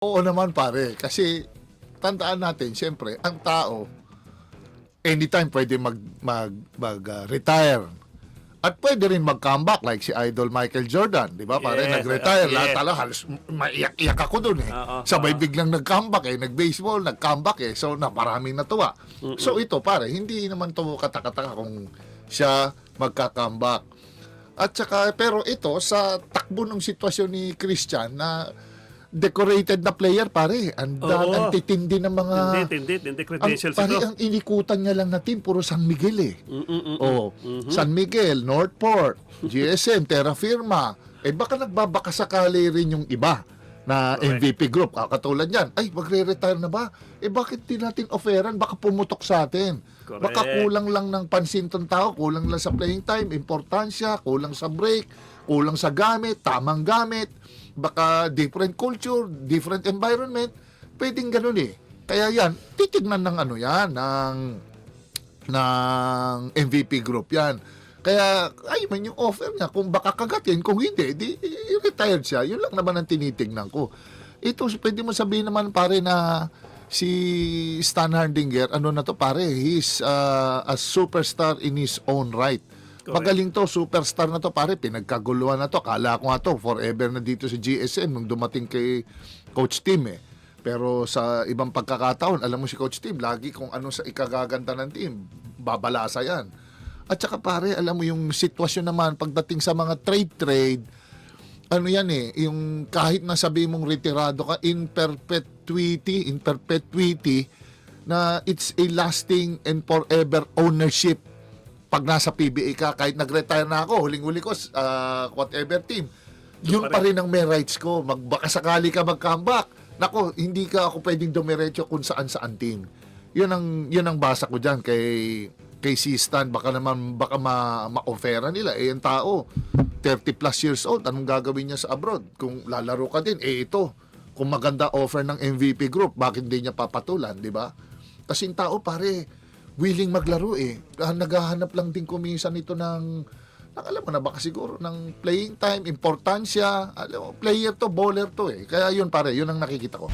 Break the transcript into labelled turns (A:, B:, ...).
A: Oo naman pare, kasi tandaan natin siyempre ang tao anytime pwede retire. At pwede rin mag-comeback like si Idol Michael Jordan, di ba? Pare,
B: Yes,
A: nag-retire. Lahat
B: yes.
A: talaga, halos maiyak-iyak ako dun eh.
B: Oo,
A: Sabay
B: oo.
A: biglang nag-comeback eh. Nag-baseball, nag-comeback eh. So, maraming natuwa. So, ito pare, hindi naman to katakataka kung siya magka-comeback. At saka, pero ito, sa takbo ng sitwasyon ni Christian na decorated na player pare, ang titindi ng mga
B: Hindi credentials
A: pare,
B: ito.
A: ang inikutan niya lang na team puro San Miguel eh. Oh,
B: Mm-hmm.
A: San Miguel, Northport, GSM, Terra Firma. Eh baka nagbabaka sakali rin yung iba na
B: Correct.
A: MVP group. Katulad yan, ay magre-retire na ba? Eh bakit di natin offeran? Baka pumutok sa atin.
B: Correct.
A: Baka kulang lang ng pansin tong tao, kulang lang sa playing time, importansya, kulang sa break, kulang sa gamit, tamang gamit. Baka different culture, different environment, pwedeng ganun eh. Kaya yan, titignan ng ano yan, ng MVP group yan. Kaya, ay man yung offer niya, kung baka kagatin, kung hindi, di retired siya. Yun lang naman ang tinitignan ko. Ito, pwede mo sabihin naman pare na si Stan Hardinger, ano na to pare, he's a superstar in his own right.
B: Correct.
A: Magaling to, superstar na to pare, pinagkaguluhan na to. Kala ko nga to, forever na dito sa GSM nung dumating kay Coach Tim eh. Pero sa ibang pagkakataon, alam mo si Coach Tim, lagi kung ano sa ikagaganda ng team, babalasa yan. At saka pare, alam mo yung sitwasyon naman pagdating sa mga trade, ano yan eh, yung kahit na sabi mong retirado ka, in perpetuity, na it's a lasting and forever ownership. Pag nasa PBA ka, kahit nag-retire na ako, huling-huli ko, whatever team, yun pa rin ang may rights ko. Baka sakali ka mag-comeback. Nako, hindi ka ako pwedeng dumiretso kung saan-saan team. Yun ang basa ko dyan kay si Stan. Baka ma-offera nila. Eh, yung tao, 30 plus years old, anong gagawin niya sa abroad? Kung lalaro ka din, ito. Kung maganda offer ng MVP group, bakit hindi niya papatulan, di ba? Kasi yung tao, pare, willing maglaro eh. Naghahanap lang din kuminsan ito ng alam mo na baka siguro ng playing time, importansya. Alam mo, player to, bowler to eh. Kaya yun pare, yun ang nakikita ko.